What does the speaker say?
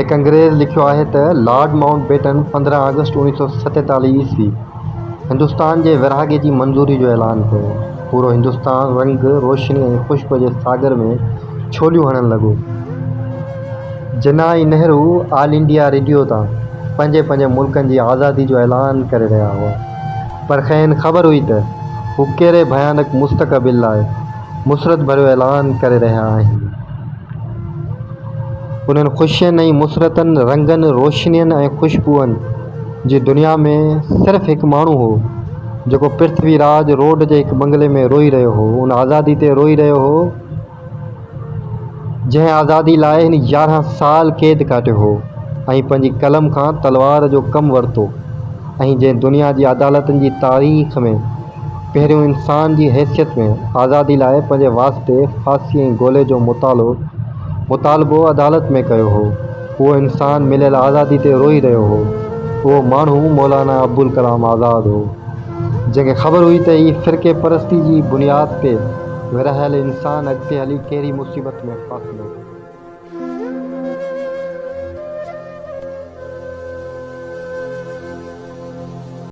एक अंग्रेज़ लिखियो आहे त लॉर्ड माउंटबेटन 15 अगस्त 1947 ईस्वी हिंदुस्तान जे विरहाङे जी मंज़ूरी जो ऐलान कयो। पूरो हिंदुस्तान रंग रोशनी ऐं ख़ुशबू जे सागर में छोलियूं हणण लॻो। जनाई नेहरू ऑल इंडिया रेडियो तां पंहिंजे मुल्कनि जी आज़ादी जो ऐलान करे रहिया हुआ, पर खेनि ख़बर हुई त हू कहिड़े भयानक मुस्तक़बिल लाइ मुसरत भरियो ऐलान करे रहिया आहिनि। उन्हनि ख़ुशियुनि ऐं मुसरतनि, रंगनि, रोशनियुनि ऐं ख़ुशबूअनि जी दुनिया में सिर्फ़ु हिकु माण्हू हो जेको पृथ्वीराज रोड जे हिकु बंगले में रोई रहियो हो। उन आज़ादी ते रोई रहियो हो जंहिं आज़ादी लाइ हिन 11 साल क़ैद काटियो हो ऐं पंहिंजी कलम खां तलवार जो कमु वरितो, ऐं जंहिं दुनिया जी अदालतुनि जी तारीख़ में पहिरियों इंसान जी हैसियत में आज़ादी लाइ पंहिंजे वास्ते फांसी ऐं गोले जो मुतालबो अदालत में कयो हो। उहो इंसान मिलियल आज़ादी ते रोई रहियो हो। उहो माण्हू मौलाना अबुल कलाम आज़ाद हो, जंहिंखे ख़बर हुई त ही फ़िरक़े परस्ती जी बुनियाद ते विरहायल इंसान अॻिते हली कहिड़ी मुसीबत में फासंदो।